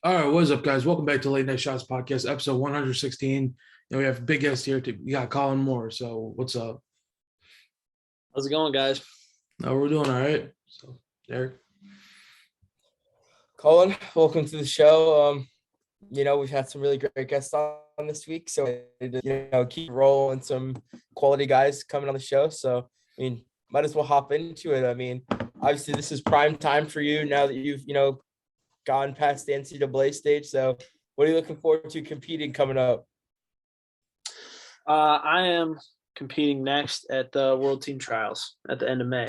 All right, what's up, guys? Welcome back to Late Night Shots Podcast, episode 116. We have a big guest here. We got Kollin Moore. So, what's up? How's it going, guys? No, we're doing all right. So, Derek. Kollin, welcome to the show. We've had some really great guests on this week, so keep rolling some quality guys coming on the show. So, might as well hop into it. Obviously, this is prime time for you now that you've gone past the NCAA stage. So, what are you looking forward to competing coming up? I am competing next at the World Team Trials at the end of May.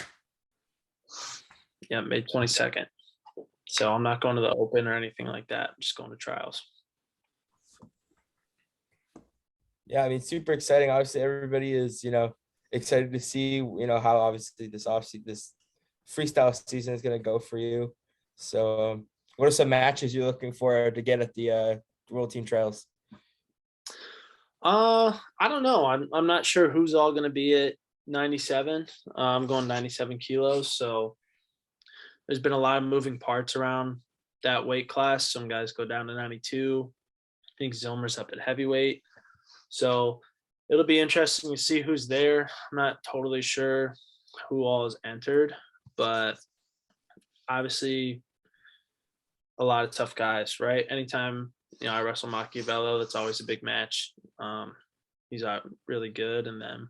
Yeah, May 22nd. So I'm not going to the Open or anything like that. I'm just going to trials. Yeah, super exciting. Obviously, everybody is, excited to see, how obviously this freestyle season is going to go for you. So what are some matches you're looking for to get at the World Team Trials? I don't know. I'm not sure who's all going to be at 97. I'm going 97 kilos. So there's been a lot of moving parts around that weight class. Some guys go down to 92. I think Zilmer's up at heavyweight. So it'll be interesting to see who's there. I'm not totally sure who all is entered, but obviously a lot of tough guys, right? Anytime, I wrestle Machiavello, that's always a big match. He's really good. And then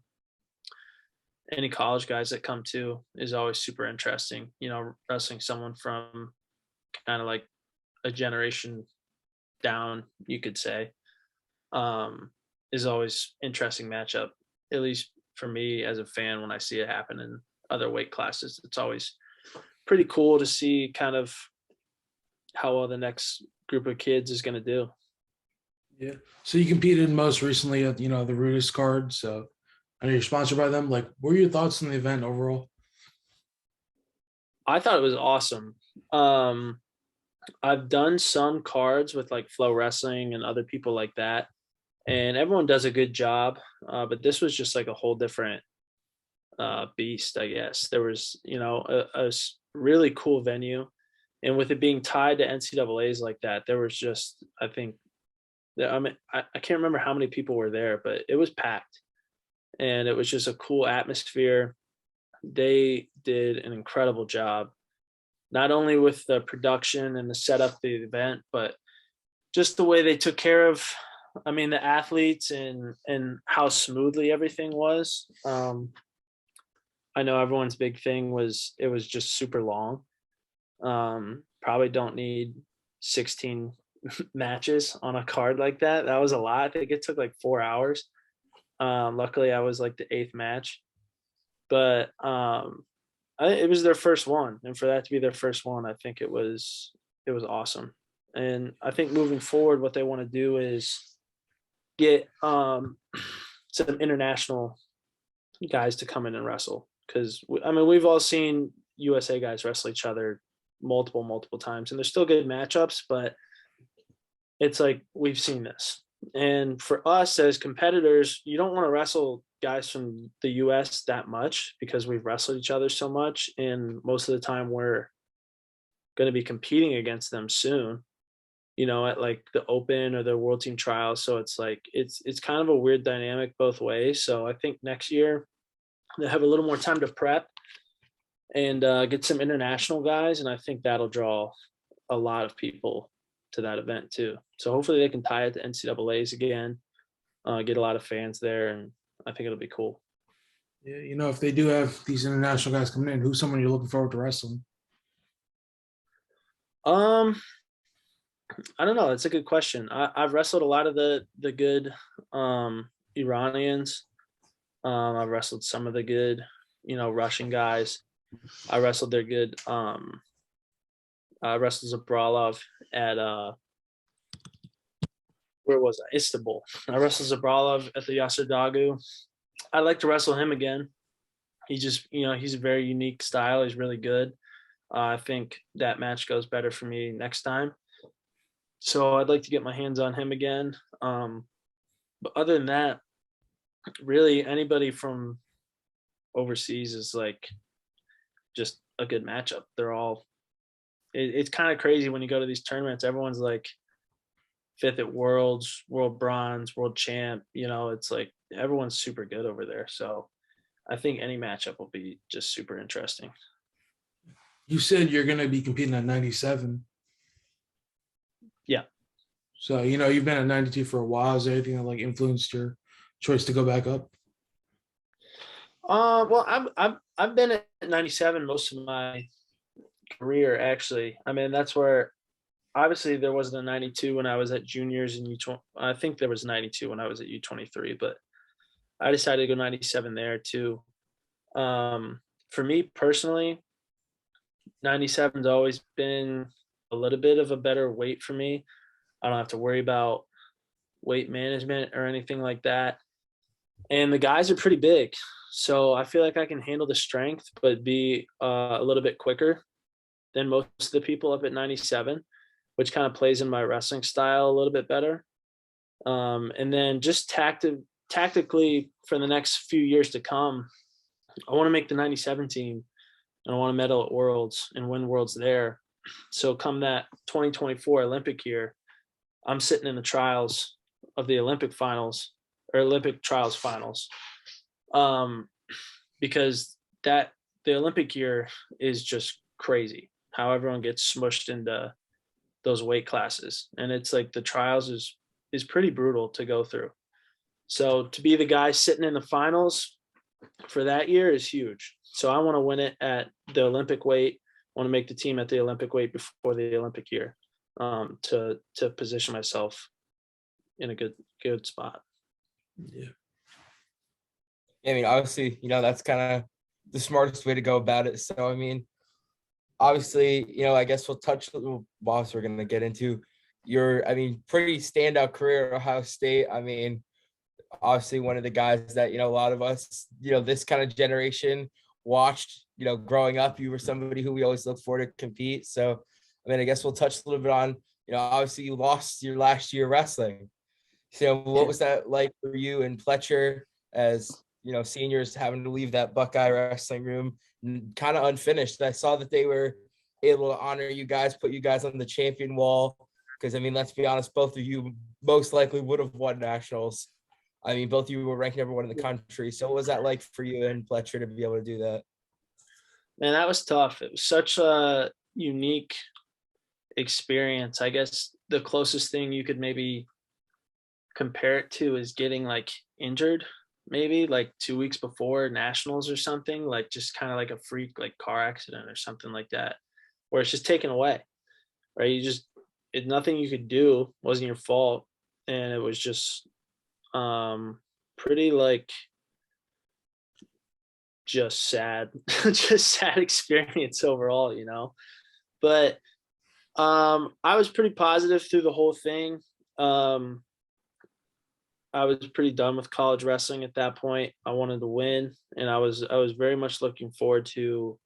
any college guys that come to is always super interesting. Wrestling someone from kind of like a generation down, you could say, is always interesting matchup, at least for me as a fan. When I see it happen in other weight classes, it's always pretty cool to see kind of how well the next group of kids is going to do. Yeah. So you competed most recently at, the Rudest card. So I know you're sponsored by them. Like, what were your thoughts on the event overall? I thought it was awesome. I've done some cards with like Flow Wrestling and other people like that, and everyone does a good job. But this was just like a whole different beast, I guess. There was, a really cool venue, and with it being tied to NCAAs like that, there was just, I can't remember how many people were there, but it was packed, and it was just a cool atmosphere. They did an incredible job, not only with the production and the setup of the event, but just the way they took care of, the athletes and how smoothly everything was. I know everyone's big thing was it was just super long. Probably don't need 16 matches on a card like that. That was a lot. I think it took like 4 hours. Luckily, I was like the 8th match, but it was their first one, and for that to be their first one, I think it was awesome. And I think moving forward, what they want to do is get some international guys to come in and wrestle, because we've all seen USA guys wrestle each other multiple times, and they're still good matchups, but it's like we've seen this. And for us as competitors, you don't want to wrestle guys from the US that much because we've wrestled each other so much, and most of the time we're going to be competing against them soon, at like the Open or the World Team Trials. So it's like it's kind of a weird dynamic both ways. So I think next year they have a little more time to prep and get some international guys, and I think that'll draw a lot of people to that event too. So hopefully they can tie it to NCAAs again, get a lot of fans there, and I think it'll be cool. Yeah, if they do have these international guys coming in, who's someone you're looking forward to wrestling? I don't know. It's a good question. I've wrestled a lot of the good Iranians. I've wrestled some of the good, Russian guys. I wrestled their good. I wrestled Zabralov at where was I? Istanbul. I wrestled Zabralov at the Yasser Dagu. I'd like to wrestle him again. He just, he's a very unique style. He's really good. I think that match goes better for me next time. So I'd like to get my hands on him again. But other than that, really anybody from overseas is like just a good matchup. They're all it's kind of crazy when you go to these tournaments. Everyone's like fifth at Worlds, world bronze, world champ. It's like everyone's super good over there. So I think any matchup will be just super interesting. You said you're going to be competing at 97. Yeah. So, you've been at 92 for a while. Is there anything that like influenced your choice to go back up? Well, I've been at 97 most of my career, actually. I mean, that's where obviously there wasn't a 92 when I was at juniors and U20. I think there was 92 when I was at U23, but I decided to go 97 there too. For me personally, 97's always been a little bit of a better weight for me. I don't have to worry about weight management or anything like that. And the guys are pretty big. So I feel like I can handle the strength, but be a little bit quicker than most of the people up at 97, which kind of plays in my wrestling style a little bit better. And then just tactically for the next few years to come, I want to make the 97 team and I want to medal at Worlds and win Worlds there. So come that 2024 Olympic year, I'm sitting in the trials of the Olympic finals or Olympic trials finals. Because the Olympic year is just crazy how everyone gets smushed into those weight classes. And it's like the trials is pretty brutal to go through. So to be the guy sitting in the finals for that year is huge. So I want to win it at the Olympic weight. I want to make the team at the Olympic weight before the Olympic year, to position myself in a good spot. Yeah. I mean, obviously, that's kind of the smartest way to go about it. So, I mean, obviously, I guess we'll touch a little boss. We're going to get into your, pretty standout career at Ohio State. I mean, obviously one of the guys that, a lot of us, this kind of generation watched, growing up. You were somebody who we always look forward to compete. So, I guess we'll touch a little bit on, obviously you lost your last year wrestling. So what was that like for you and Fletcher as, seniors having to leave that Buckeye wrestling room kind of unfinished? I saw that they were able to honor you guys, put you guys on the champion wall. Because, let's be honest, both of you most likely would have won nationals. Both of you were ranked number one in the country. So what was that like for you and Fletcher to be able to do that? Man, that was tough. It was such a unique experience. I guess the closest thing you could maybe compare it to is getting like injured, maybe like 2 weeks before nationals or something, like just kind of like a freak, like car accident or something like that, where it's just taken away, right? Nothing you could do, wasn't your fault. And it was just pretty like just sad, just sad experience overall, but I was pretty positive through the whole thing. I was pretty done with college wrestling at that point. I wanted to win, and I was very much looking forward to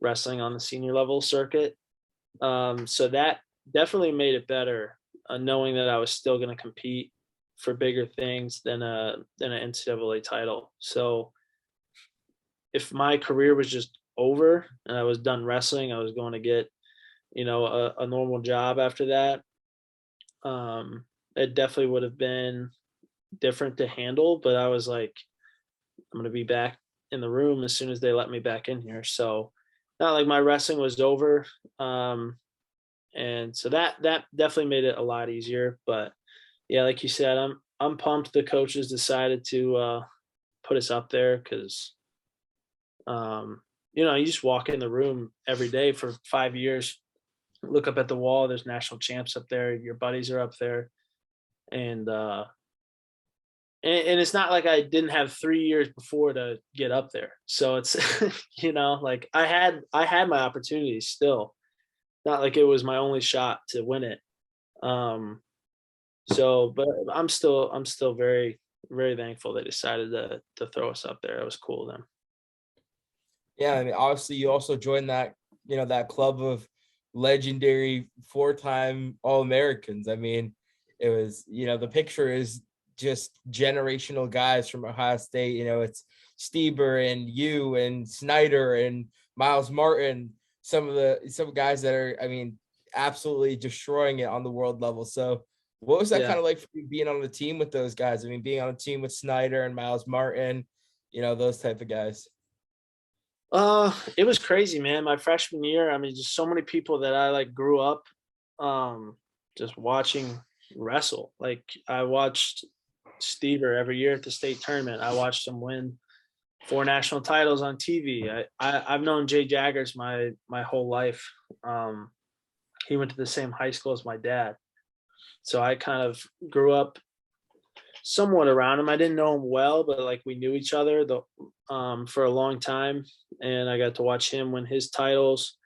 wrestling on the senior level circuit. So that definitely made it better, knowing that I was still going to compete for bigger things than an NCAA title. So if my career was just over and I was done wrestling, I was going to get, a normal job after that. It definitely would have been different to handle, but I was like, I'm going to be back in the room as soon as they let me back in here. So not like my wrestling was over. And so that definitely made it a lot easier. But yeah, like you said, I'm pumped the coaches decided to put us up there because, you just walk in the room every day for 5 years, look up at the wall, there's national champs up there, your buddies are up there. And it's not like I didn't have 3 years before to get up there. So it's, like I had my opportunities still, not like it was my only shot to win it. So, but I'm still very, very thankful they decided to throw us up there. It was cool of them. Yeah, obviously you also joined that, that club of legendary 4-time All-Americans. It was, the picture is just generational guys from Ohio State. It's Stieber and you and Snyder and Miles Martin, some guys that are, I mean, absolutely destroying it on the world level. So what was that Yeah. kind of like for you being on the team with those guys? I mean, being on a team with Snyder and Miles Martin, those type of guys. It was crazy, man. My freshman year, I mean, just so many people that I like grew up just watching wrestle. Like I watched Stever every year at the state tournament. I watched him win 4 national titles on TV. I've known Jay Jaggers my whole life. He went to the same high school as my dad. So I kind of grew up somewhat around him. I didn't know him well, but like we knew each other for a long time, and I got to watch him win his titles.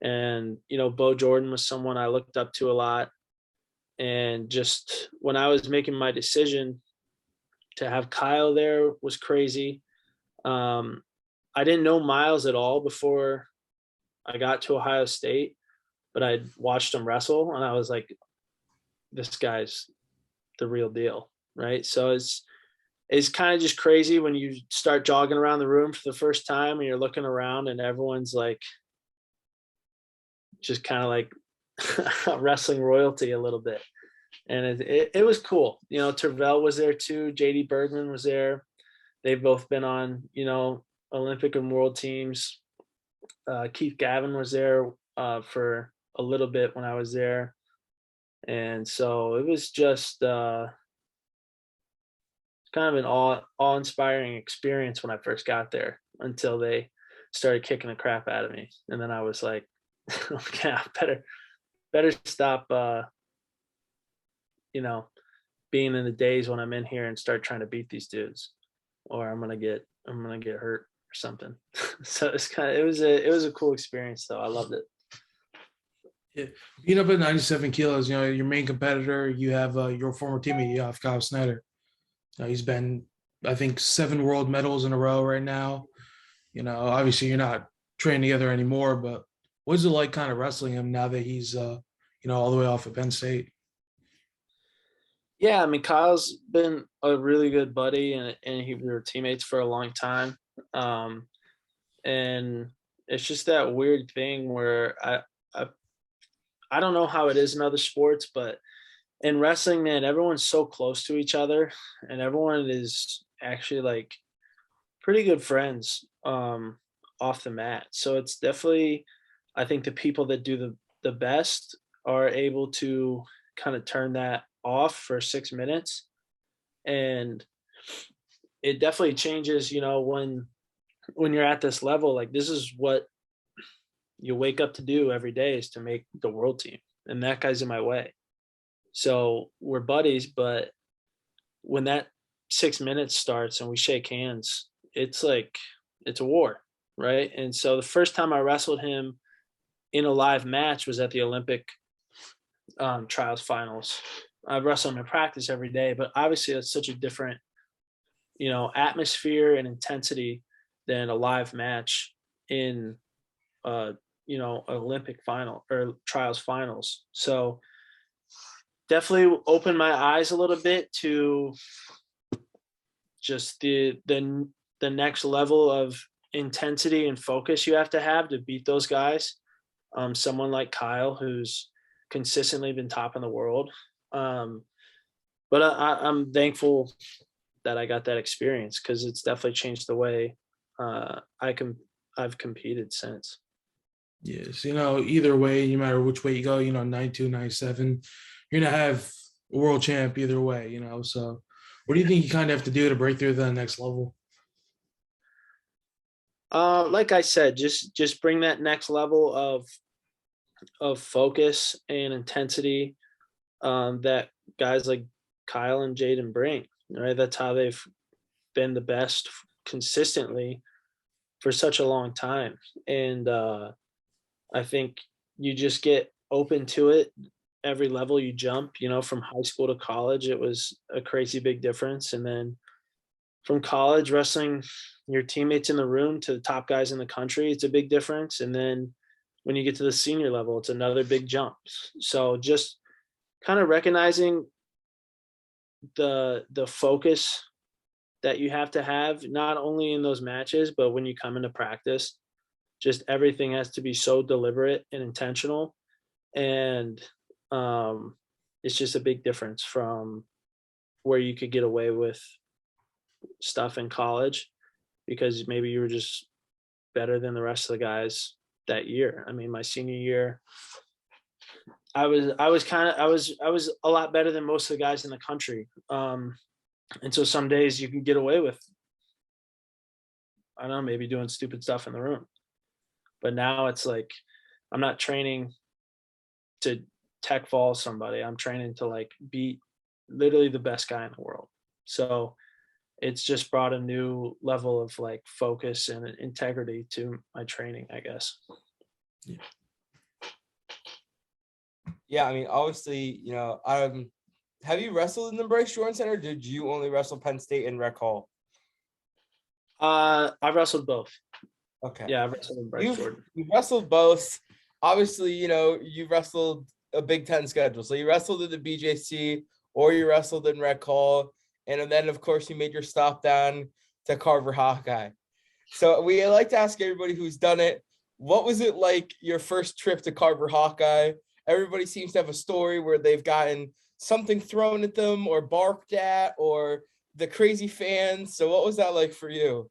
And Bo Jordan was someone I looked up to a lot. And just when I was making my decision to have Kyle there was crazy. I didn't know Miles at all before I got to Ohio State, but I watched him wrestle, and I was like, this guy's the real deal. Right. So it's kind of just crazy when you start jogging around the room for the first time and you're looking around and everyone's like, just kind of like wrestling royalty a little bit. And it was cool. Tervel was there too. JD Bergman was there. They've both been on, Olympic and world teams. Keith Gavin was there for a little bit when I was there. And so it was just kind of an awe-inspiring experience when I first got there until they started kicking the crap out of me. And then I was like, yeah, better stop, being in the days when I'm in here and start trying to beat these dudes, or I'm going to get hurt or something. So it was a cool experience though. I loved it. Yeah. Being up at 97 kilos, your main competitor, you have your former teammate, you have Kyle Snyder. He's been, I think, 7 world medals in a row right now. Obviously you're not training together anymore, but what's it like kind of wrestling him now that he's, all the way off at Penn State? Yeah, I mean, Kyle's been a really good buddy, and we were teammates for a long time. And it's just that weird thing where I don't know how it is in other sports, but in wrestling, man, everyone's so close to each other, and everyone is actually like pretty good friends off the mat. So it's definitely, I think the people that do the best are able to kind of turn that off for 6 minutes. And it definitely changes, when you're at this level. Like, this is what you wake up to do every day, is to make the world team, and that guy's in my way. So we're buddies, but when that 6 minutes starts and we shake hands, it's like, it's a war, right? And so the first time I wrestled him in a live match was at the Olympic trials finals. I wrestle him in practice every day, but obviously that's such a different, atmosphere and intensity than a live match in, Olympic final or trials finals. So definitely opened my eyes a little bit to just the next level of intensity and focus you have to beat those guys. Someone like Kyle, who's consistently been top in the world. But I'm thankful that I got that experience, because it's definitely changed the way I've competed since. Yes, either way, no matter which way you go, 92, 97, you're gonna have a world champ either way, So what do you think you kind of have to do to break through the next level? Like I said, just bring that next level of focus and intensity that guys like Kyle and Jaden bring, right? That's how they've been the best consistently for such a long time. And I think you just get open to it every level you jump. From high school to college, it was a crazy big difference. And then from college, wrestling your teammates in the room to the top guys in the country, it's a big difference. And then when you get to the senior level, it's another big jump. So just kind of recognizing the focus that you have to have, not only in those matches, but when you come into practice. just everything has to be so deliberate and intentional. And it's just a big difference from where you could get away with stuff in college because maybe you were just better than the rest of the guys that year. I mean, my senior year, I was a lot better than most of the guys in the country. And so some days you can get away with, I don't know, maybe doing stupid stuff in the room. But now it's like, I'm not training to tech fall somebody. I'm training to like beat literally the best guy in the world. So it's just brought a new level of like focus and integrity to my training, I guess. Yeah, I mean, obviously, you know, have you wrestled in the Bryce Jordan Center? Or did you only wrestle Penn State and Rec Hall? I've wrestled both. Okay. Yeah, I've wrestled in Bryce Jordan. You've wrestled both. Obviously, you know, you wrestled a Big Ten schedule. So you wrestled in the BJC or you wrestled in Rec Hall. And then, of course, you made your stop down to Carver Hawkeye. So we like to ask everybody who's done it, what was it like your first trip to Carver Hawkeye? Everybody seems to have a story where they've gotten something thrown at them or barked at or the crazy fans. So what was that like for you?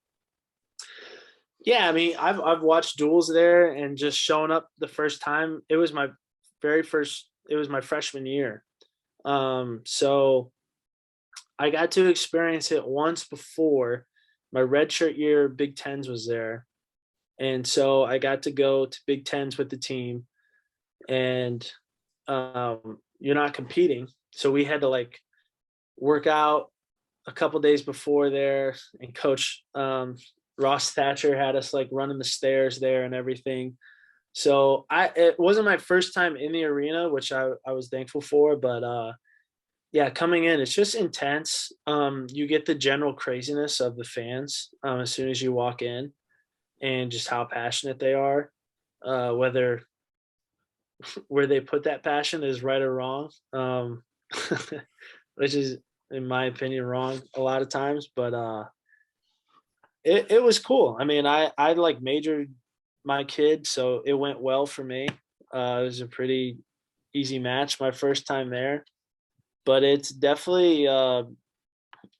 Yeah, I mean, I've watched duels there and just showing up the first time. It was my freshman year. So I got to experience it once before. My redshirt year, Big Tens was there. And so I got to go to Big Tens with the team. And you're not competing. So we had to like work out a couple days before there, and Coach Ross Thatcher had us like running the stairs there and everything. So it wasn't my first time in the arena, which I was thankful for, but yeah, coming in, it's just intense. You get the general craziness of the fans as soon as you walk in, and just how passionate they are, whether where they put that passion is right or wrong, which is, in my opinion, wrong a lot of times. But it was cool. I mean, I like majored my kid, so it went well for me. It was a pretty easy match my first time there, but it's definitely a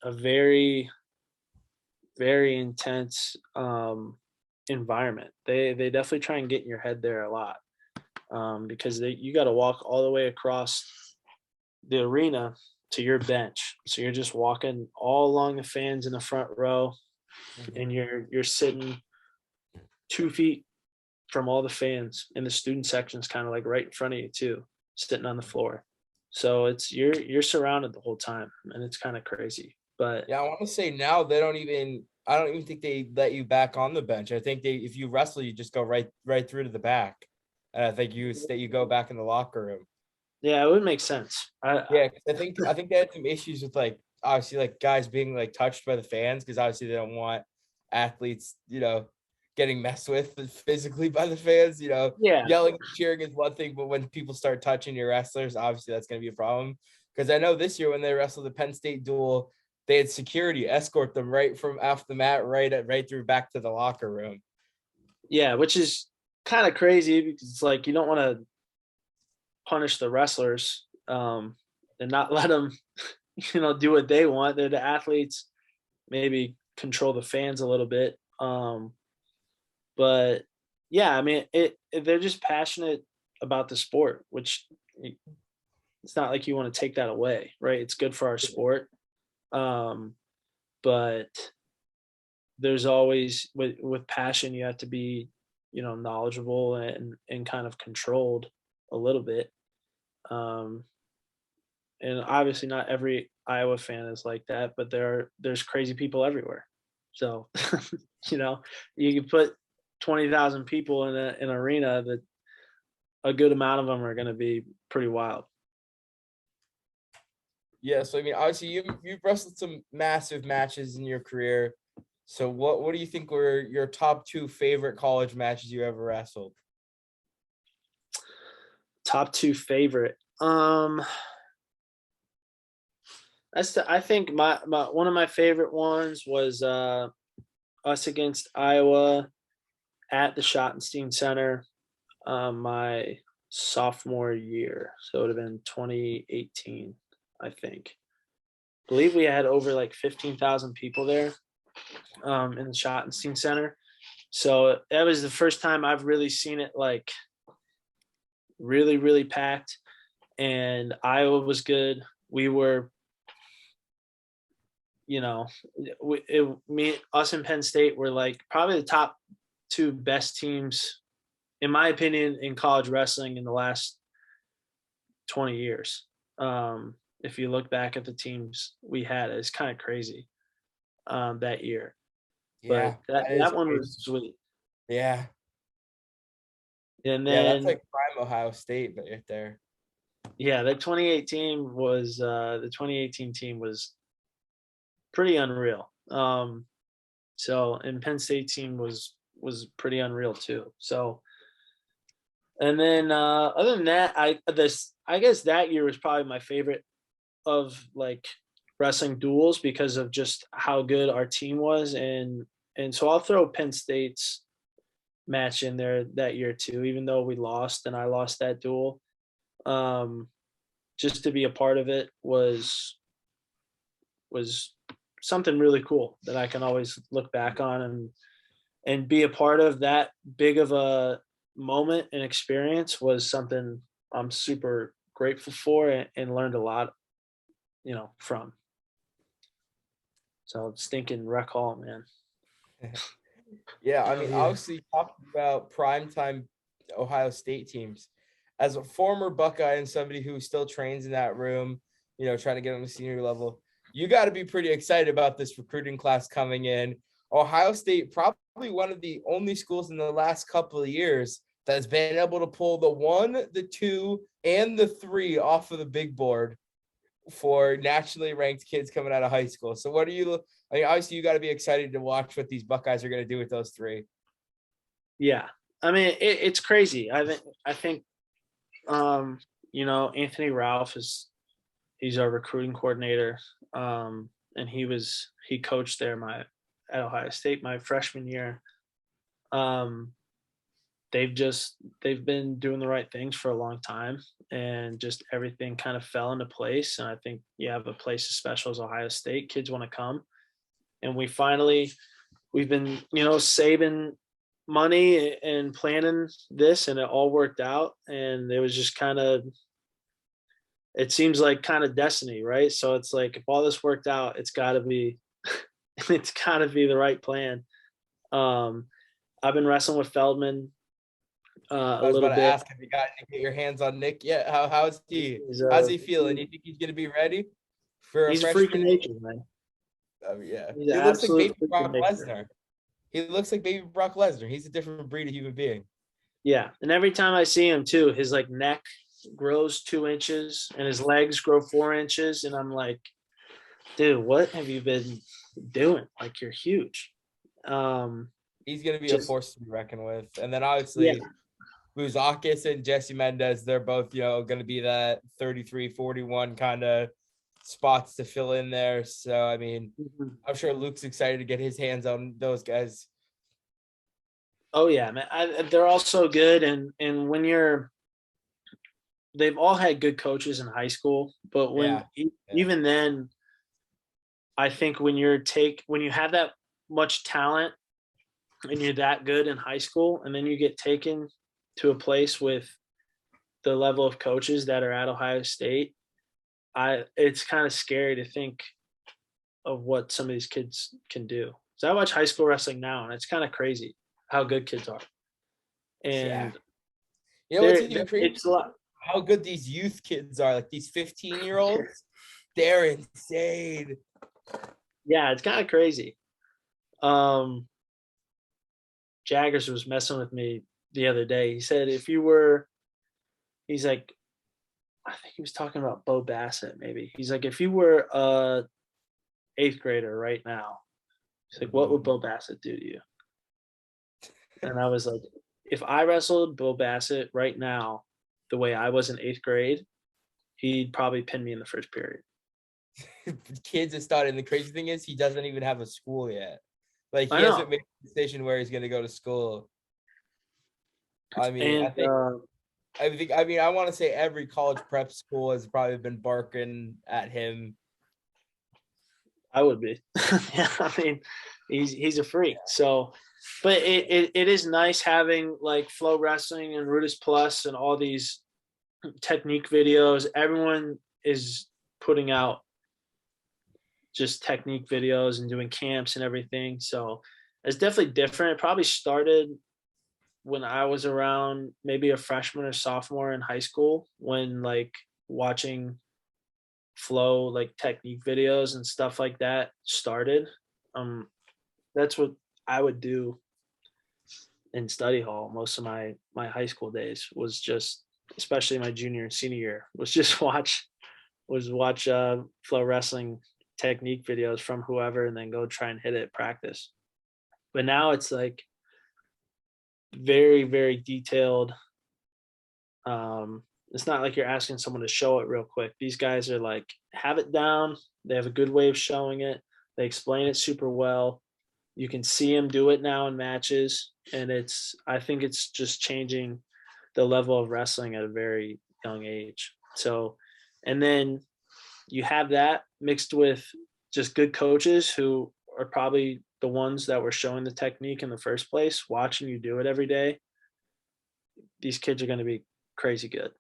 very, very intense environment. They definitely try and get in your head there a lot, because you got to walk all the way across the arena to your bench. So you're just walking all along the fans in the front row, and you're sitting 2 feet from all the fans, and the student section's kind of like right in front of you too, sitting on the floor. So it's you're surrounded the whole time, and it's kind of crazy. But yeah, I want to say now I don't even think they let you back on the bench. I think if you wrestle, you just go right through to the back. And I think you go back in the locker room. Yeah, it would make sense. I think they had some issues with like obviously like guys being like touched by the fans, because obviously they don't want athletes, you know, getting messed with physically by the fans. You know, Yeah. Yelling and cheering is one thing, but when people start touching your wrestlers, obviously that's going to be a problem. Because I know this year when they wrestled the Penn State duel, they had security escort them right from off the mat right through back to the locker room. Yeah, which is kind of crazy, because it's like you don't want to punish the wrestlers and not let them, you know, do what they want. They're the athletes, maybe control the fans a little bit. But yeah, I mean, they're just passionate about the sport, which it's not like you want to take that away, right? It's good for our sport. But there's always with passion, you have to be, you know, knowledgeable and kind of controlled a little bit. And obviously not every Iowa fan is like that, but there's crazy people everywhere. So, you know, you can put 20,000 people in an arena, that a good amount of them are going to be pretty wild. Yeah, so I mean, obviously you've wrestled some massive matches in your career. So what do you think were your top 2 favorite college matches you ever wrestled? Top 2 favorite. I think my one of my favorite ones was us against Iowa at the Schottenstein Center my sophomore year. So it would have been 2018, I think. I believe we had over like 15,000 people there in the Schottenstein Center. So that was the first time I've really seen it like really, really packed. And Iowa was good. We were, you know, us and Penn State were like probably the top two best teams, in my opinion, in college wrestling in the last 20 years. If you look back at the teams we had, it's kind of crazy that year. Yeah, But that one crazy. was sweet. Yeah. And Yeah, then that's like prime Ohio State, but right there. yeah, the 2018 was the 2018 team was pretty unreal. So and Penn State team was pretty unreal too. So and then other than that, I guess that year was probably my favorite of like wrestling duels because of just how good our team was, and so I'll throw Penn State's match in there that year too, even though we lost and I lost that duel. Just to be a part of it was something really cool that I can always look back on, and be a part of that big of a moment and experience was something I'm super grateful for and learned a lot, from. So stinking Rec Hall, man. Yeah, I Hell mean, yeah. obviously talking about primetime Ohio State teams. As a former Buckeye and somebody who still trains in that room, trying to get on the senior level, you got to be pretty excited about this recruiting class coming in. Ohio State, probably one of the only schools in the last couple of years that's been able to pull the 1, the 2, and the 3 off of the big board for nationally ranked kids coming out of high school. So what are you, I mean, obviously you got to be excited to watch what these Buckeyes are going to do with those 3. Yeah. I mean, it's crazy. I think, Anthony Ralph he's our recruiting coordinator. And he coached there at Ohio State my freshman year. They've been doing the right things for a long time, and just everything kind of fell into place. And I think you have a place as special as Ohio State. Kids want to come, and we've been, saving money and planning this, and it all worked out. And it was just it seems like kind of destiny, right? So it's like, if all this worked out, it's gotta be, it's gotta be the right plan. I've been wrestling with Feldman I a was little about to bit. ask, have you gotten to get your hands on Nick yet? How's he? He's, How's he feeling? You think he's going to be ready for a he's a freak of freshman? nature, man. Yeah. He's an He looks like absolute baby freak of Brock nature. Lesnar. He looks like baby Brock Lesnar. He's a different breed of human being. Yeah, and every time I see him too, his like neck grows 2 inches and his legs grow 4 inches, and I'm like, dude, what have you been doing? Like, you're huge. He's going to be a Just force to be reckoned with. And then yeah, obviously Buzakis and Jesse Mendez, they're both, going to be that 33-41 kind of spots to fill in there. So, I mean, I'm sure Luke's excited to get his hands on those guys. oh yeah, man. They're all so good, and they've all had good coaches in high school, but even then, I think when you have that much talent and you're that good in high school, and then you get taken to a place with the level of coaches that are at Ohio State, it's kind of scary to think of what some of these kids can do. So I watch high school wrestling now, and it's kind of crazy how good kids are. And what's even crazy? It's a lot. How good these youth kids are, like these 15-year-olds. They're insane. Yeah, it's kind of crazy. Jaggers was messing with me the other day. He said, he's like, I think he was talking about Bo Bassett, maybe. He's like, if you were a 8th grader right now, he's like, what would Bo Bassett do to you? And I was like, if I wrestled Bo Bassett right now, the way I was in 8th grade, he'd probably pin me in the first period. Kids are starting. The crazy thing is he doesn't even have a school yet. Like, he hasn't made a decision where he's going to go to school. I mean, And I want to say every college prep school has probably been barking at him. I would be. Yeah, I mean, he's a freak. So, but it is nice having like Flow Wrestling and Rudest Plus and all these technique videos. Everyone is putting out just technique videos and doing camps and everything. So it's definitely different. It probably started when I was around maybe a freshman or sophomore in high school, when like watching flow like technique videos and stuff like that started. That's what I would do in study hall most of my high school days, was just, especially my junior and senior year, was just watch flow wrestling technique videos from whoever and then go try and hit it at practice. But now it's like very, very detailed. It's not like you're asking someone to show it real quick. These guys are like, have it down. They have a good way of showing it. They explain it super well. You can see them do it now in matches. And I think it's just changing the level of wrestling at a very young age. So, and then you have that mixed with just good coaches who are probably the ones that were showing the technique in the first place, watching you do it every day. These kids are going to be crazy good.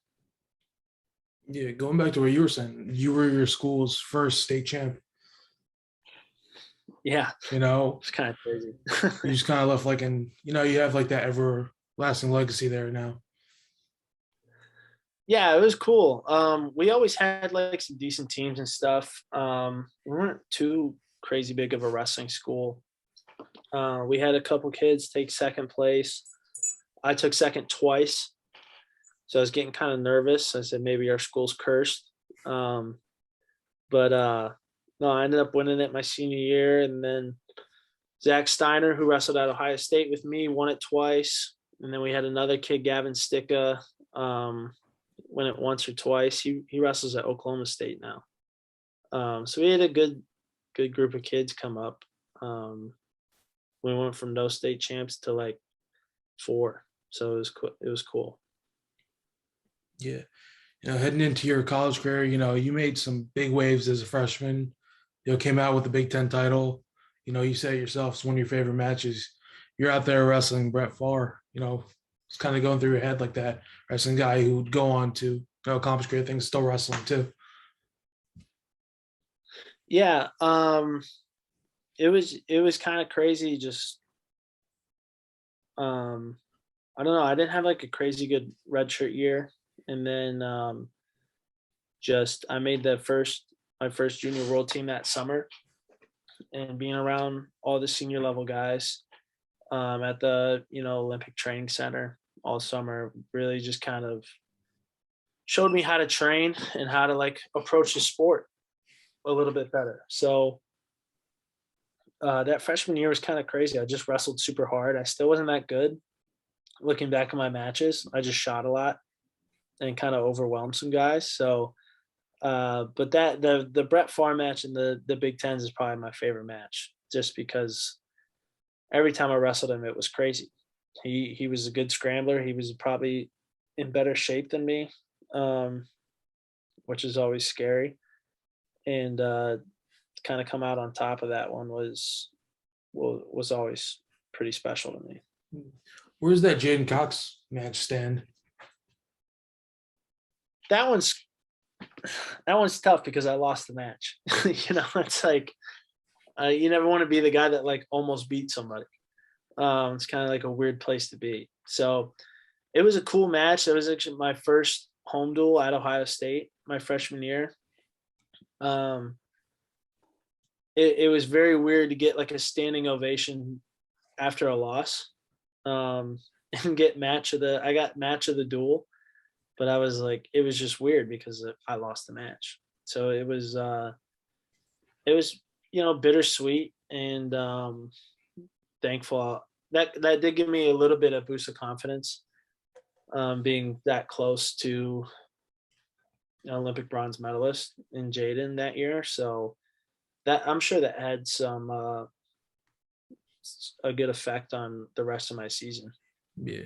Yeah, going back to what you were saying, you were your school's first state champ. Yeah, You know, it's kind of crazy. you just kind of left like, and you have like that everlasting legacy there now. Yeah, it was cool. We always had like some decent teams and stuff. We weren't too crazy big of a wrestling school. We had a couple kids take second place. I took second twice. So I was getting kind of nervous. I said, maybe our school's cursed. But no, I ended up winning it my senior year. And then Zach Steiner, who wrestled at Ohio State with me, won it twice. And then we had another kid, Gavin Sticka, win it once or twice. He wrestles at Oklahoma State now. So we had a good group of kids come up. We went from no state champs to like 4. So it was cool. Yeah. Heading into your college career, you made some big waves as a freshman. Came out with the Big Ten title. You said it yourself, it's one of your favorite matches. You're out there wrestling Brett Favre. It's kind of going through your head like that. Wrestling guy who would go on to accomplish great things, still wrestling too. Yeah, it was kind of crazy. Just I don't know. I didn't have like a crazy good redshirt year, and then I made my first junior world team that summer, and being around all the senior level guys at the Olympic Training Center all summer really just kind of showed me how to train and how to like approach the sport a little bit better. So that freshman year was kind of crazy. I just wrestled super hard. I still wasn't that good. Looking back at my matches, I just shot a lot and kind of overwhelmed some guys. So, but the Brett Favre match in the Big Tens is probably my favorite match, just because every time I wrestled him, it was crazy. He was a good scrambler. He was probably in better shape than me, which is always scary. And kind of come out on top of that one was always pretty special to me. Where's that Jaden Cox match stand? That one's tough because I lost the match. It's like you never want to be the guy that like almost beat somebody. It's kind of like a weird place to be. So it was a cool match. It was actually my first home duel at Ohio State my freshman year. It was very weird to get like a standing ovation after a loss, and get I got match of the duel, but I was like, it was just weird because I lost the match. So it was bittersweet, and thankful that did give me a little bit of boost of confidence, being that close to an Olympic bronze medalist in Jaden that year. So that I'm sure that had some a good effect on the rest of my season. Yeah.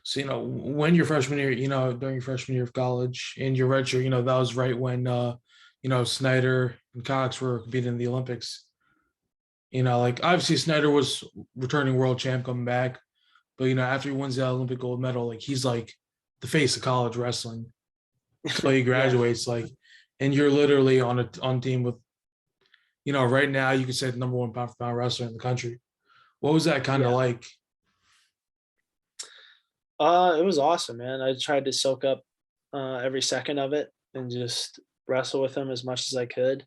So, when your freshman year, during your freshman year of college and your redshirt, that was right when, Snyder and Cox were competing in the Olympics. Like obviously Snyder was returning world champ coming back, but, after he wins the Olympic gold medal, like he's like the face of college wrestling. So he Yeah. graduates, like, and you're literally on team with, right now you could say the number one pound for pound wrestler in the country. What was that kind of Yeah. like? It was awesome, man. I tried to soak up every second of it and just wrestle with him as much as I could,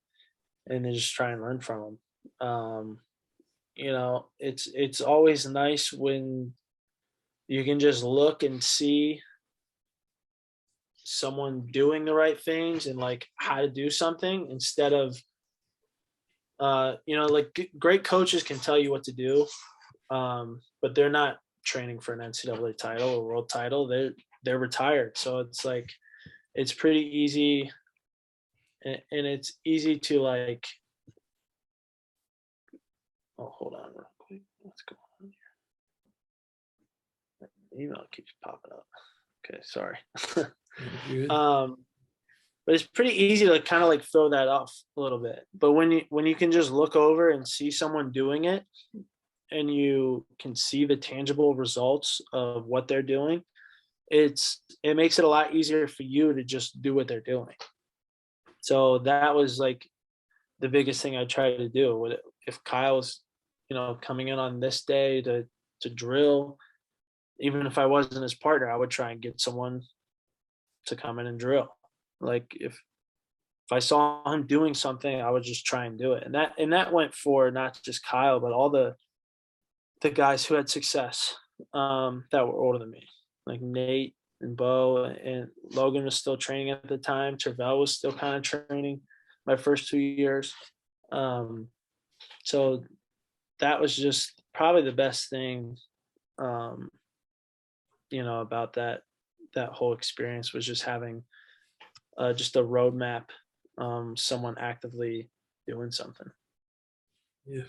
and then just try and learn from him. It's always nice when you can just look and see someone doing the right things and like how to do something instead of like great coaches can tell you what to do, but they're not training for an NCAA title or world title. They're retired, so it's like it's pretty easy, and it's easy to like. Oh, hold on real quick. What's going on here? The email keeps popping up. Okay, sorry. Good. But it's pretty easy to kind of like throw that off a little bit. But when you can just look over and see someone doing it, and you can see the tangible results of what they're doing, it makes it a lot easier for you to just do what they're doing. So that was like the biggest thing I tried to do. If Kyle's, coming in on this day to drill, even if I wasn't his partner, I would try and get someone to come in and drill. Like if I saw him doing something, I would just try and do it. And that went for not just Kyle, but all the guys who had success that were older than me, like Nate and Bo, and Logan was still training at the time. Tervel was still kind of training my first 2 years. So that was just probably the best thing, about that whole experience was just having just a roadmap, someone actively doing something. Yeah.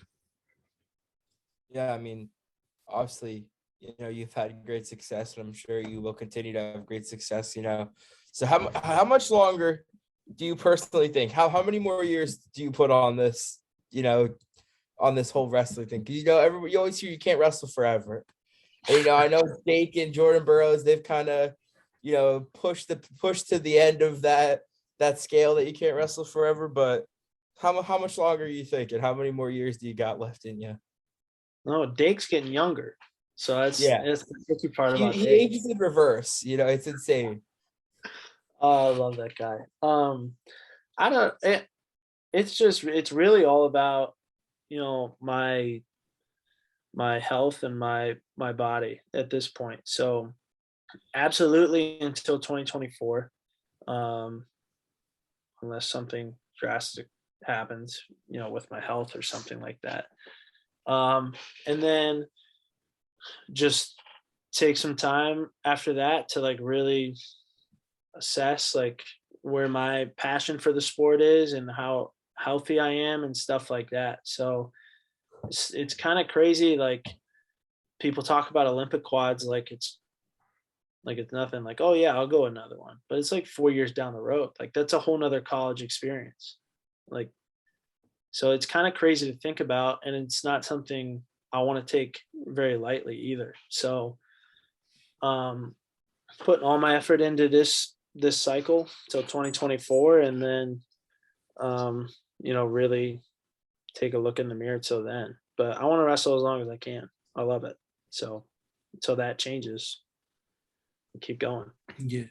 Yeah, I mean, obviously, you've had great success, and I'm sure you will continue to have great success. So how much longer do you personally think? How many more years do you put on this? On this whole wrestling thing? Because everybody, you always hear you can't wrestle forever. And, I know Jake and Jordan Burroughs, they've kind of, pushed to the end of that scale that you can't wrestle forever. But how much longer are you thinking? How many more years do you got left in you? No, Dake's getting younger, so that's the tricky part about He Dake. ages in reverse. It's insane. Oh, I love that guy. I don't. It's really all about my health and my body at this point. So absolutely until 2024, unless something drastic happens, with my health or something like that. And then just take some time after that to like really assess like where my passion for the sport is and how healthy I am and stuff like that. So it's kind of crazy. Like people talk about Olympic quads like it's nothing. Like, oh yeah, I'll go another one. But it's like 4 years down the road. Like that's a whole nother college experience. Like, so it's kind of crazy to think about, and it's not something I want to take very lightly either. So putting all my effort into this cycle till 2024, and then really take a look in the mirror till then. But I want to wrestle as long as I can. I love it. So until that changes, keep going. Yeah.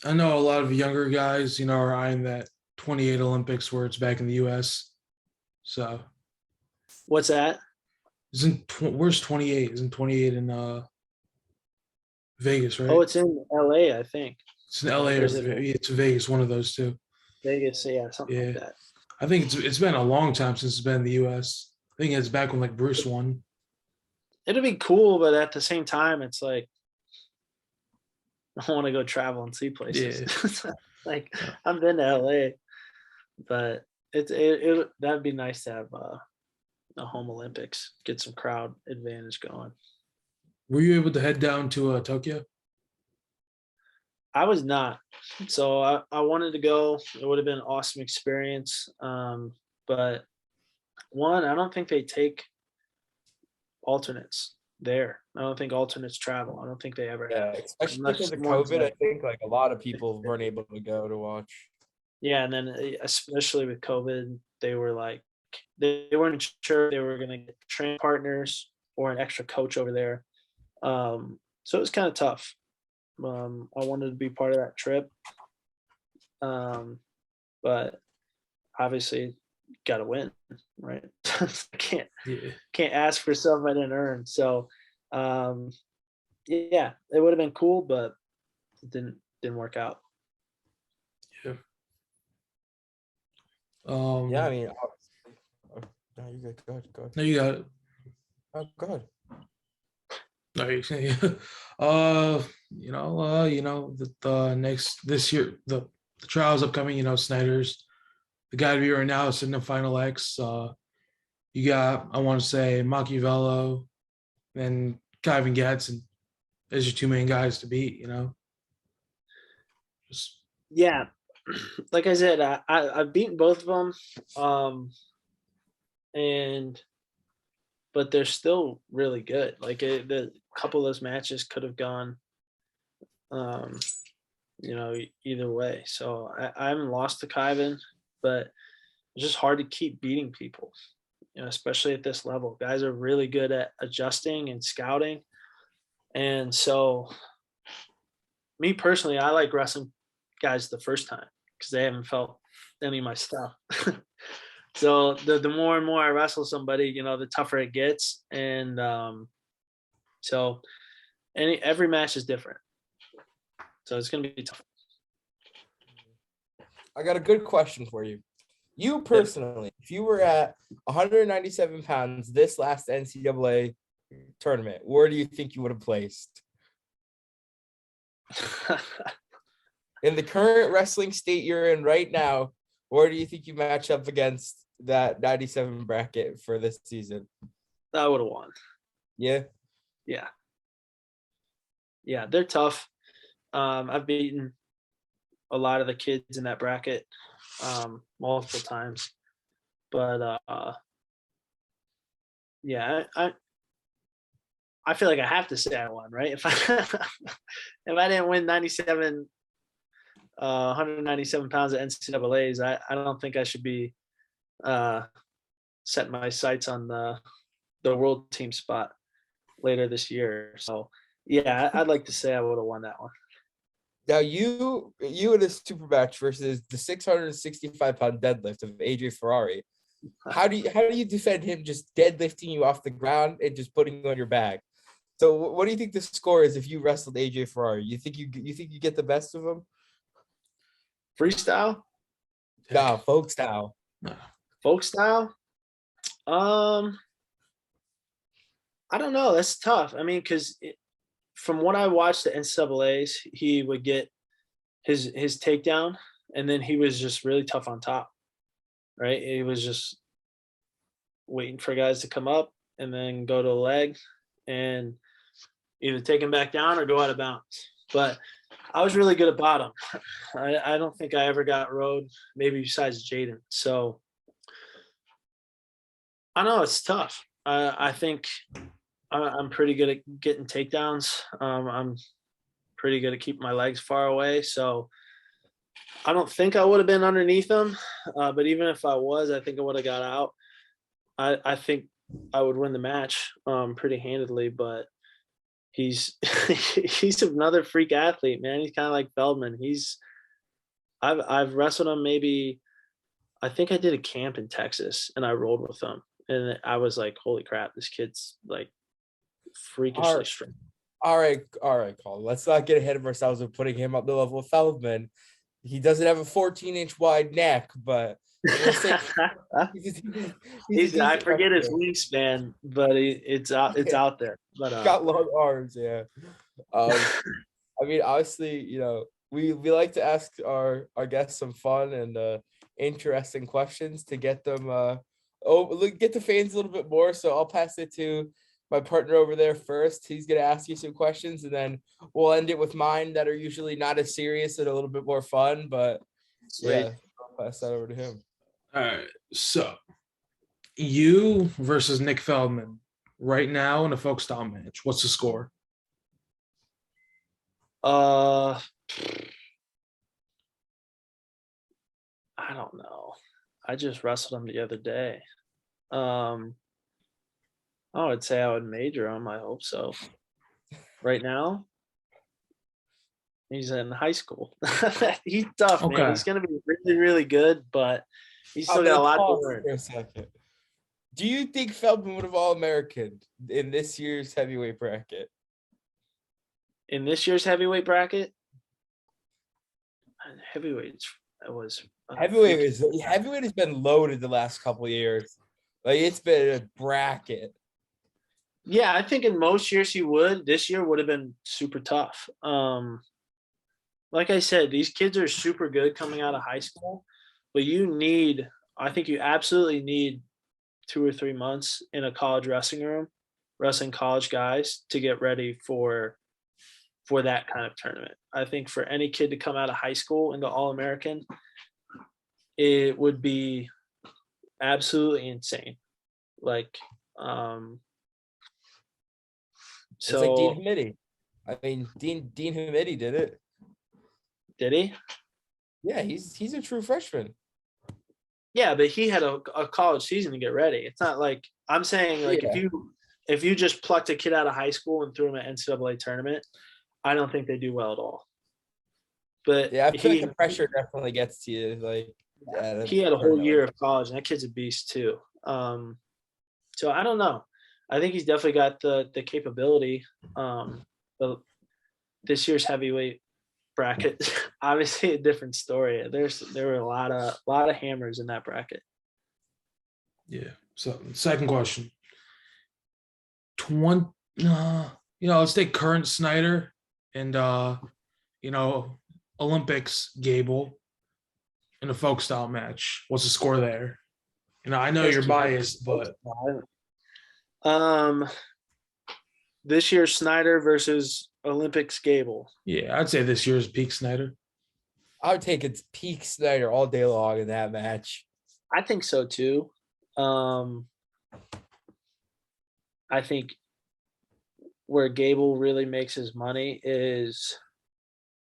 I know a lot of younger guys, are eyeing that 28 Olympics where it's back in the US. So What's that? where's 28? Isn't 28 in Vegas, right? Oh, it's in LA, I think. It's in LA or it's Vegas, one of those two. Vegas, yeah, something like Yeah. that. I think it's been a long time since it's been in the US. I think it's back when like Bruce won. It'll be cool, but at the same time, it's like I want to go travel and see places. Yeah. Like I've been to LA, but that'd be nice to have a home Olympics, get some crowd advantage going. Were you able to head down to Tokyo? I was not. So I wanted to go. It would have been an awesome experience. But one, I don't think they take alternates there. I don't think alternates travel. I don't think they ever Yeah, have. especially Unless because of one's COVID, I like, think like a lot of people weren't able to go to watch. yeah, and then especially with COVID, they were like they weren't sure they were gonna get train partners or an extra coach over there. So it was kind of tough. I wanted to be part of that trip. Um, but obviously got to win, right? I Yeah. can't ask for something I didn't earn. So, um, yeah, it would have been cool, but it didn't work out. Yeah. Yeah, I mean, no, you good. Go ahead. Go ahead. No, you got it. Oh, go ahead. No, the next this year, the trials upcoming, Snyder's the guy to be right now is sitting in final X. You got, I want to say, Machiavello and Kyvan Gatson as your two main guys to beat, Just Yeah, like I said, I've beaten both of them, and but they're still really good. Like the couple of those matches could have gone, um, either way. So I haven't lost to Kyvan, but it's just hard to keep beating people, especially at this level. Guys are really good at adjusting and scouting. And so, me personally, I like wrestling guys the first time because they haven't felt any of my stuff. So the more and more I wrestle somebody, the tougher it gets. And so every match is different. So it's gonna be tough. I got a good question for you. You personally, if you were at 197 pounds this last NCAA tournament, where do you think you would have placed? In the current wrestling state you're in right now, where do you think you match up against that 97 bracket for this season? I would have won. Yeah. Yeah. Yeah, they're tough. I've beaten a lot of the kids in that bracket multiple times. But yeah, I feel like I have to say I won, right? If I didn't win 197 pounds at NCAA's, I don't think I should be setting my sights on the world team spot later this year. So yeah, I'd like to say I would have won that one. Now you in a super match versus the 665-pound deadlift of AJ Ferrari. How do you defend him just deadlifting you off the ground and just putting you on your back? So what do you think the score is if you wrestled AJ Ferrari? You think you get the best of him? Freestyle? Nah, folk style. Folk style? I don't know. That's tough. I mean, because from what I watched the NCAA's, he would get his takedown, and then he was just really tough on top, right? He was just waiting for guys to come up and then go to a leg and either take him back down or go out of bounds. But I was really good at bottom. I don't think I ever got rode, maybe besides Jaden. So I know it's tough. I think I'm pretty good at getting takedowns. I'm pretty good at keeping my legs far away. So I don't think I would have been underneath him. But even if I was, I think I would have got out. I think I would win the match pretty handedly, but he's he's another freak athlete, man. He's kind of like Feldman. I've wrestled him maybe. I think I did a camp in Texas and I rolled with him, and I was like, holy crap, this kid's like freakishly strong. All right, Kollin. Let's not get ahead of ourselves with putting him up the level of Feldman. He doesn't have a 14-inch wide neck, but I forget his wingspan, but it's out there. But he's got long arms, yeah. I mean, obviously, we like to ask our guests some fun and interesting questions to get them get the fans a little bit more. So I'll pass it to my partner over there first. He's gonna ask you some questions, and then we'll end it with mine that are usually not as serious and a little bit more fun. But yeah, I'll pass that over to him. All right. So you versus Nick Feldman right now in a folk style match. What's the score? I don't know. I just wrestled him the other day. I would say I would major him. I hope so. Right now, he's in high school. He's tough, man. Okay. He's gonna be really, really good, but he's still I'm got a gonna lot to pause learn. for a second. Do you think Feldman would have All-American in this year's heavyweight bracket? In this year's heavyweight bracket, heavyweights was Heavyweight has been loaded the last couple of years. Like it's been a bracket. Yeah, I think in most years he would. This year would have been super tough. Like I said, these kids are super good coming out of high school, but I think you absolutely need 2 or 3 months in a college wrestling room, wrestling college guys to get ready for that kind of tournament. I think for any kid to come out of high school into All-American, it would be absolutely insane. Like, It's like Dean Hamidi. I mean, Dean Hamidi did it. Did he? Yeah, he's a true freshman. Yeah, but he had a college season to get ready. It's not like I'm saying like if you just plucked a kid out of high school and threw him an NCAA tournament, I don't think they do well at all. But yeah, I feel like the pressure definitely gets to you. Like he had a whole year of college, and that kid's a beast too. So I don't know. I think he's definitely got the capability. But this year's heavyweight bracket, obviously a different story. There were a lot of hammers in that bracket. Yeah. So second question. Let's take current Snyder and Olympics Gable in a folk style match. What's the score there? I know you're biased, but this year's Snyder versus Olympics Gable. Yeah, I'd say this year's peak Snyder. I would take its peak Snyder all day long in that match. I think so too. I think where Gable really makes his money is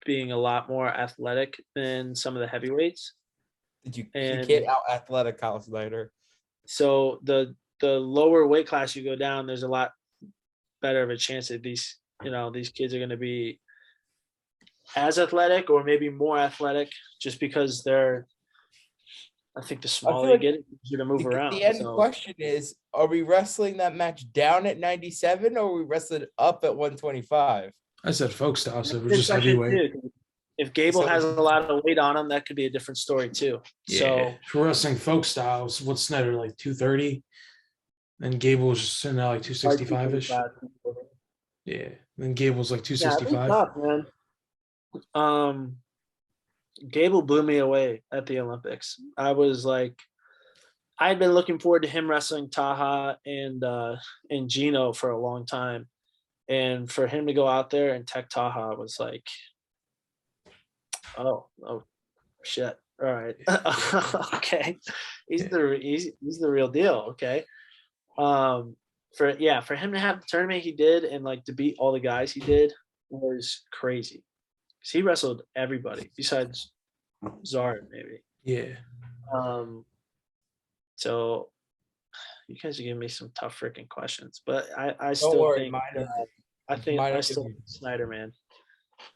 being a lot more athletic than some of the heavyweights. You can't out athletic Kyle Snyder. So the lower weight class you go down, there's a lot better of a chance that these kids are going to be as athletic or maybe more athletic just because I think the smaller you get, it's easier to move around. The end question is, are we wrestling that match down at 97 or are we wrestling up at 125? I said folk style, so we're just heavyweight. If Gable has a lot of weight on him, that could be a different story too. Yeah. So if we're wrestling folk styles, what's Snyder like 230? And Gable's just sitting at like 265-ish. Yeah. Then Gable's like 265. Yeah, man. Gable blew me away at the Olympics. I had been looking forward to him wrestling Taha and Gino for a long time. And for him to go out there and tech Taha was like, oh shit. All right. Okay. He's the real deal. Okay. For him to have the tournament he did and like to beat all the guys he did was crazy. Because he wrestled everybody besides Zara, maybe. Yeah. So you guys are giving me some tough freaking questions, but I still think Snyder, man.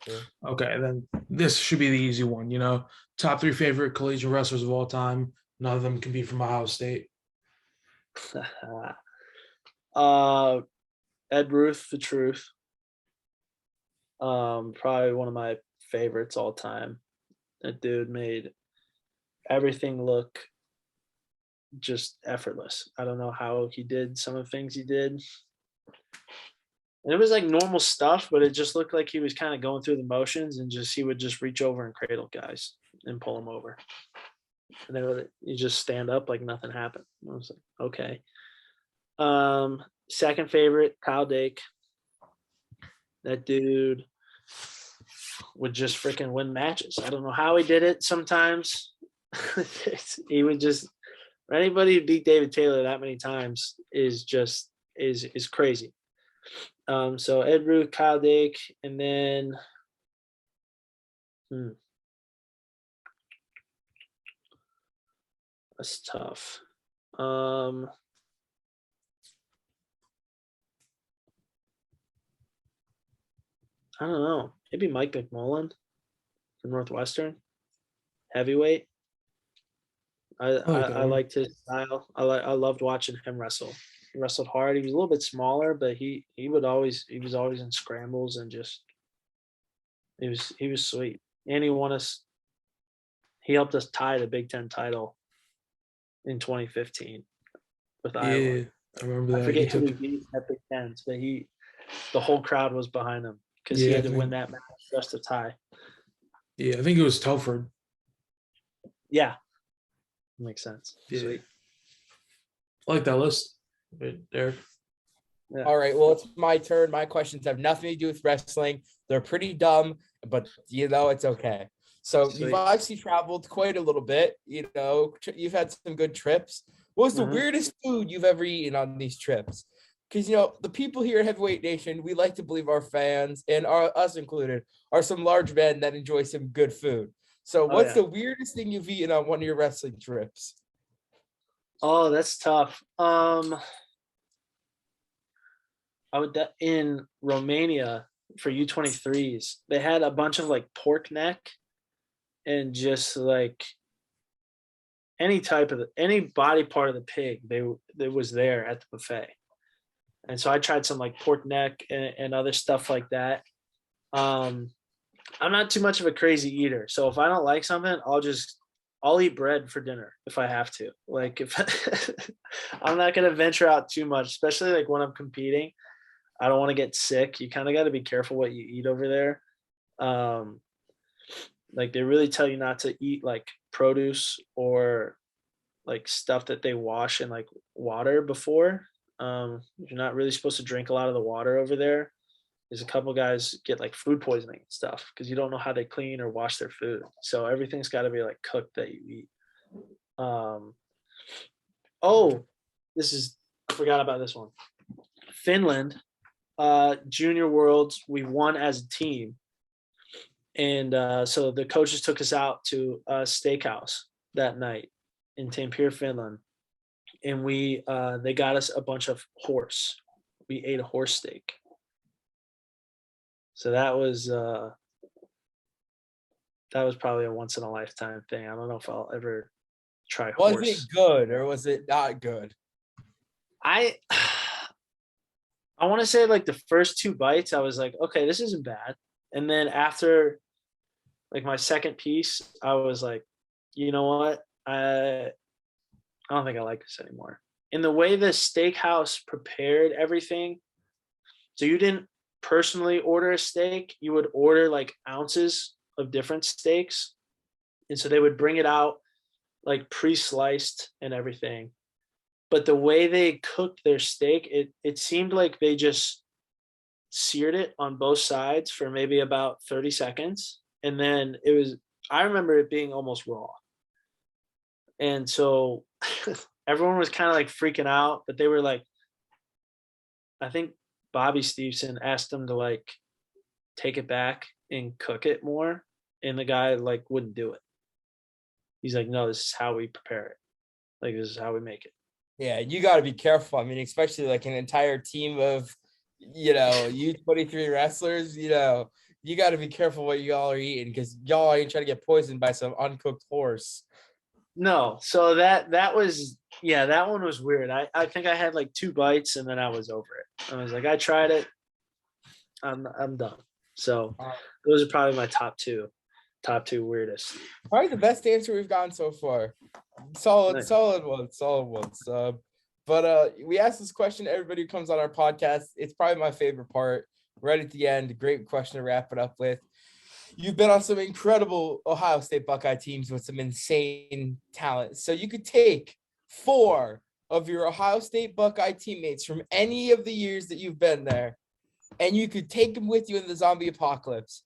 Yeah. Okay, then this should be the easy one. Top 3 favorite collegiate wrestlers of all time. None of them can be from Ohio State. Ed Ruth, the truth. Probably one of my favorites all time. That dude made everything look just effortless. I don't know how he did some of the things he did. And it was like normal stuff, but it just looked like he was kind of going through the motions and he would just reach over and cradle guys and pull them over. And you just stand up like nothing happened. I was like, okay. second favorite, Kyle Dake. That dude would just freaking win matches. I don't know how he did it sometimes. He would just, anybody who beat David Taylor that many times is crazy. So Ed Root, Kyle Dake, and then that's tough. I don't know. Maybe Mike McMullen from Northwestern, heavyweight. I liked his style. I loved watching him wrestle. He wrestled hard. He was a little bit smaller, but he was always in scrambles and just he was sweet. And he helped us tie the Big Ten title in 2015 with Iowa. Yeah, I remember that. I forget who he beat at Big Tens, but the whole crowd was behind him because he had to win that match just to tie. Yeah, I think it was Telford. Yeah. Makes sense. Yeah. Sweet. I like that list. Right there. Yeah. All right. Well, it's my turn. My questions have nothing to do with wrestling. They're pretty dumb, but it's okay. So You've obviously traveled quite a little bit. You've had some good trips. What was the weirdest food you've ever eaten on these trips? Because, the people here at Heavyweight Nation, we like to believe our fans, and us included, are some large men that enjoy some good food. So what's the weirdest thing you've eaten on one of your wrestling trips? Oh, that's tough. In Romania for U23s, they had a bunch of like pork neck and just like any body part of the pig that was there at the buffet. And so I tried some like pork neck and other stuff like that. I'm not too much of a crazy eater. So if I don't like something, I'll eat bread for dinner if I have to. Like if I'm not going to venture out too much, especially like when I'm competing. I don't want to get sick. You kind of got to be careful what you eat over there. Like they really tell you not to eat like produce or like stuff that they wash in like water before. You're not really supposed to drink a lot of the water over there. There's a couple guys get like food poisoning and stuff because you don't know how they clean or wash their food. So everything's got to be like cooked that you eat. I forgot about this one. Finland, Junior Worlds, we won as a team. And so the coaches took us out to a steakhouse that night in Tampere, Finland. And they got us a bunch of horse. We ate a horse steak. So that was probably a once in a lifetime thing. I don't know if I'll ever try horse. Was it good or was it not good? I want to say like the first 2 bites, I was like, okay, this isn't bad. And then after like my second piece, I was like, you know what? I don't think I like this anymore. In the way the steakhouse prepared everything, so you didn't personally order a steak, you would order like ounces of different steaks. And so they would bring it out like pre-sliced and everything. But the way they cooked their steak, it seemed like they just seared it on both sides for maybe about 30 seconds. And then I remember it being almost raw. And so everyone was kind of like freaking out, but they were like, I think Bobby Stevenson asked them to like take it back and cook it more. And the guy like wouldn't do it. He's like, no, this is how we prepare it. Like, this is how we make it. Yeah, you got to be careful. I mean, especially like an entire team of, U23 wrestlers, you got to be careful what y'all are eating because y'all ain't trying to get poisoned by some uncooked horse. No, so that was, that one was weird. I think I had like 2 bites and then I was over it. I was like, I tried it. I'm done. So those are probably my top two weirdest. Probably the best answer we've gotten so far. Solid ones. But we asked this question to everybody who comes on our podcast. It's probably my favorite part. Right at the end, great question to wrap it up with. You've been on some incredible Ohio State Buckeye teams with some insane talent. So you could take 4 of your Ohio State Buckeye teammates from any of the years that you've been there, and you could take them with you in the zombie apocalypse.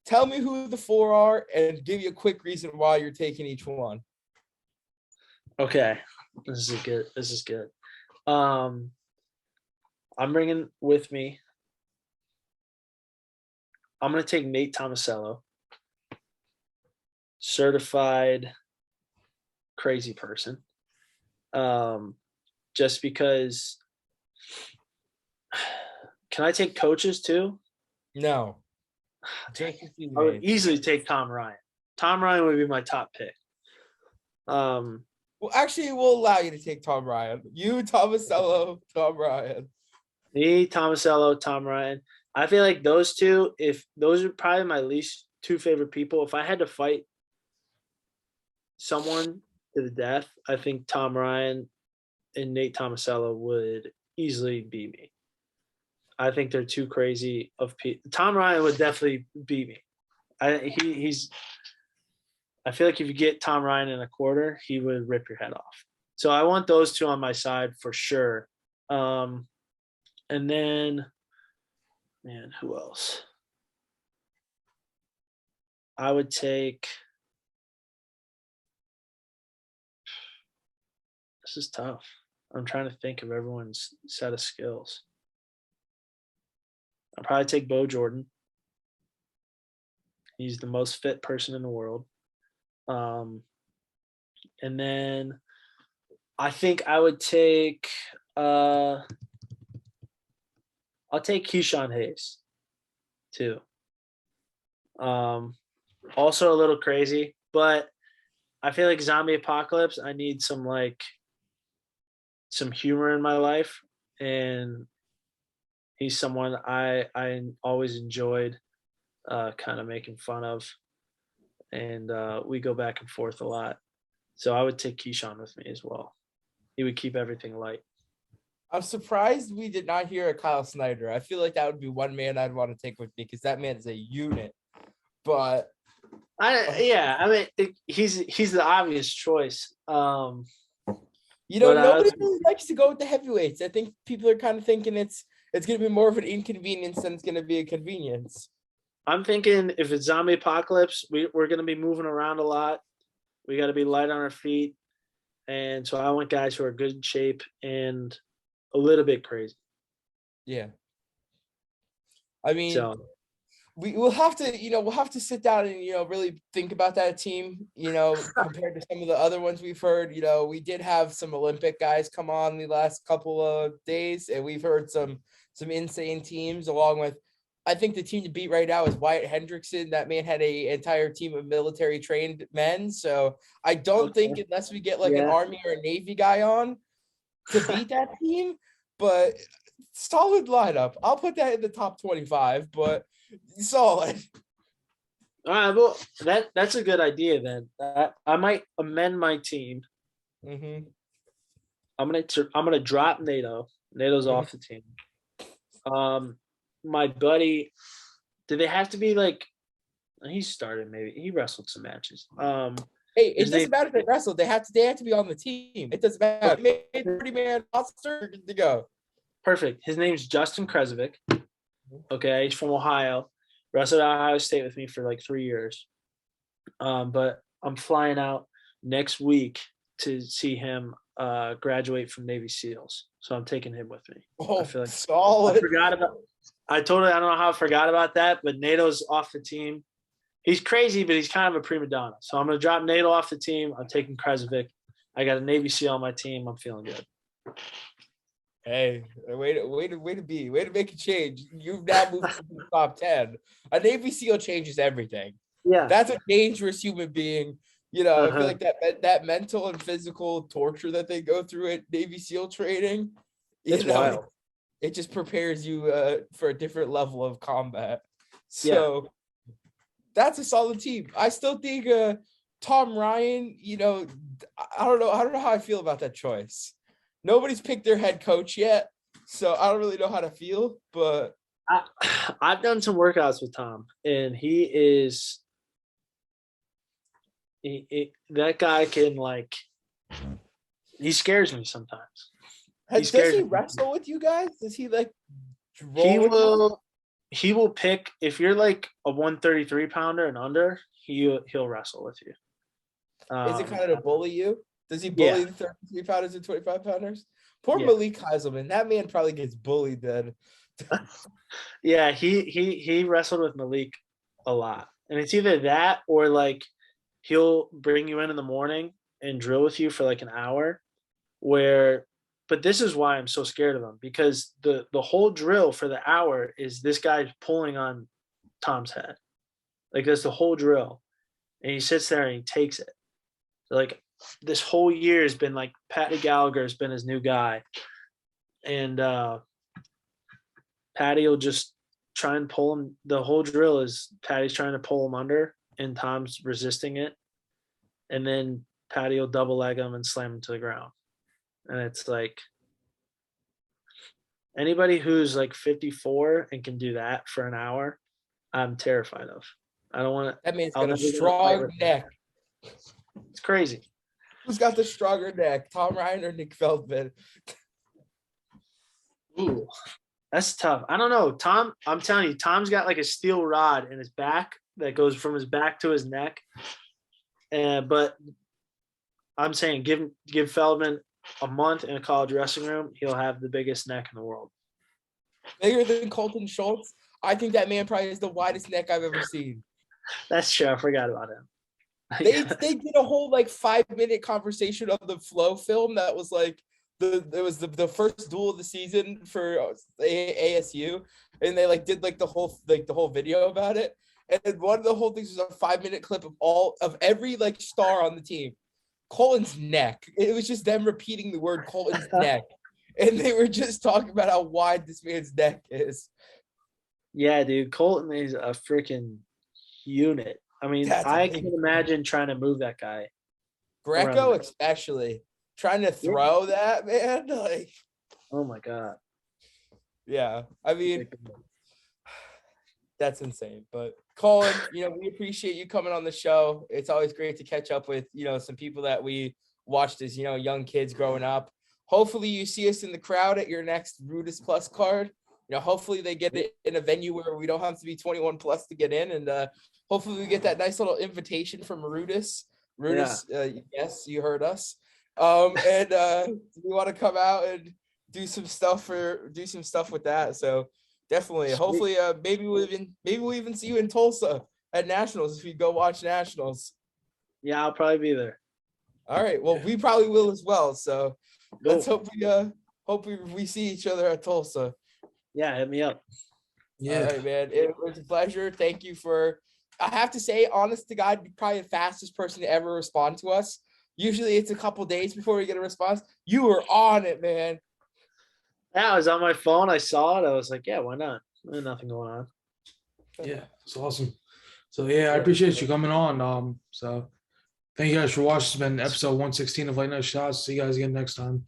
Tell me who the 4 are and give you a quick reason why you're taking each one. Okay, this is good. This is good. I'm bringing with me. I'm going to take Nate Tomasello, certified crazy person. Just because. Can I take coaches too? No. I would easily take Tom Ryan. Tom Ryan would be my top pick. Well, actually, we'll allow you to take Tom Ryan. You, Tomasello, Tom Ryan. Me, Tomasello, Tom Ryan. I feel like those two, if those are probably my least 2 favorite people. If I had to fight someone to the death, I think Tom Ryan and Nate Tomasello would easily beat me. I think they're too crazy of people. Tom Ryan would definitely beat me. He's. I feel like if you get Tom Ryan in a quarter, he would rip your head off. So I want those 2 on my side for sure. And then, man, who else? I would take. This is tough. I'm trying to think of everyone's set of skills. I'll probably take Bo Jordan. He's the most fit person in the world. And then I think I would take I'll take Keyshawn Hayes too. Also a little crazy, but I feel like zombie apocalypse, I need some humor in my life, and he's someone I always enjoyed kind of making fun of, and we go back and forth a lot. So I would take Keyshawn with me as well. He would keep everything light. I'm surprised we did not hear a Kyle Snyder. I feel like that would be one man I'd want to take with me because that man is a unit. But he's the obvious choice. Nobody really likes to go with the heavyweights. I think people are kind of thinking it's going to be more of an inconvenience than it's going to be a convenience. I'm thinking if it's zombie apocalypse, we're going to be moving around a lot. We got to be light on our feet. And so I want guys who are good in shape and a little bit crazy. Yeah. I mean, we'll have to sit down and, really think about that team, compared to some of the other ones we've heard. We did have some Olympic guys come on the last couple of days, and we've heard some insane teams along with, I think the team to beat right now is Wyatt Hendrickson. That man had an entire team of military trained men. So I don't think unless we get an Army or a Navy guy on to beat that team, but solid lineup. I'll put that in the top 25, but solid. All right, well, that's a good idea then. I might amend my team. Mm-hmm. I'm gonna drop NATO. NATO's off the team. My buddy, do they have to be he started maybe. He wrestled some matches. Hey, it doesn't matter if they wrestled. They have to be on the team. It doesn't matter. Made 30-man roster to go. Perfect. His name's Justin Kresovic. Okay, he's from Ohio. Wrestled at Ohio State with me for 3 years. But I'm flying out next week to see him graduate from Navy SEALs. So I'm taking him with me. Oh, I feel like solid. I don't know how I forgot about that, but NATO's off the team. He's crazy, but he's kind of a prima donna. So I'm going to drop NATO off the team. I'm taking Kresovic. I got a Navy SEAL on my team. I'm feeling good. Hey, way to make a change. You've now moved to the top 10. A Navy SEAL changes everything. Yeah. That's a dangerous human being. I feel like that mental and physical torture that they go through at Navy SEAL training, it's wild. It just prepares you for a different level of combat. So that's a solid team. I still think Tom Ryan, I don't know how I feel about that choice. Nobody's picked their head coach yet, so I don't really know how to feel, but I've done some workouts with Tom, and he is that guy can He scares me sometimes. Does scares he me. wrestle with you guys? Does he like He roll with you? will pick if you're like a 133 pounder and under, he'll wrestle with you. Is it kind of to bully you? Does he Yeah. bully the 33 pounders and 25 pounders? Poor Yeah. Malik Heiselman. That man probably gets bullied then. Yeah, he wrestled with Malik a lot. And it's either that or like he'll bring you in the morning and drill with you for like an hour but this is why I'm so scared of him, because the whole drill for the hour is this guy pulling on Tom's head. Like that's the whole drill. And he sits there and he takes it. So like this whole year has been like Patty Gallagher has been his new guy. And Patty will just try and pull him. The whole drill is Patty's trying to pull him under and Tom's resisting it. And then Patty will double leg him and slam him to the ground. And it's like anybody who's like 54 and can do that for an hour, I'm terrified of. I don't want to. That man's got a strong neck. It's crazy. Who's got the stronger neck, Tom Ryan or Nick Feldman? Ooh, that's tough. I don't know. Tom, I'm telling you, Tom's got like a steel rod in his back that goes from his back to his neck. But I'm saying give Feldman a month in a college wrestling room, he'll have the biggest neck in the world. Bigger than Colton Schultz? I think that man probably has the widest neck I've ever seen. That's true. I forgot about him. They did a whole like 5-minute conversation of the Flow film that was like the first duel of the season for ASU, and they like did like the whole video about it. And one of the whole things was a 5-minute clip of every like star on the team. Colton's neck. It was just them repeating the word Colton's neck. And they were just talking about how wide this man's neck is. Yeah, dude. Colton is a freaking unit. I mean, I can imagine trying to move that guy. Greco especially. Trying to throw that, man. Like, oh my God. Yeah. I mean, that's insane. But Kollin, we appreciate you coming on the show. It's always great to catch up with, some people that we watched as, young kids growing up. Hopefully you see us in the crowd at your next Rudest Plus card. Hopefully they get it in a venue where we don't have to be 21 plus to get in. And hopefully we get that nice little invitation from Rudest. Yes, you heard us. And we want to come out and do some stuff with that. So definitely, hopefully, maybe we'll even see you in Tulsa at Nationals if you go watch Nationals. Yeah, I'll probably be there. All right. Well, we probably will as well. So let's hope we see each other at Tulsa. Yeah, hit me up. Yeah. All right, man. It was a pleasure. Thank you I have to say, honest to God, you're probably the fastest person to ever respond to us. Usually it's a couple days before we get a response. You were on it, man. Yeah, I was on my phone. I saw it. I was like, yeah, why not? There's nothing going on. Yeah, it's awesome. So yeah, I appreciate you coming on. So thank you guys for watching. It's been episode 116 of Late Night Shots. See you guys again next time.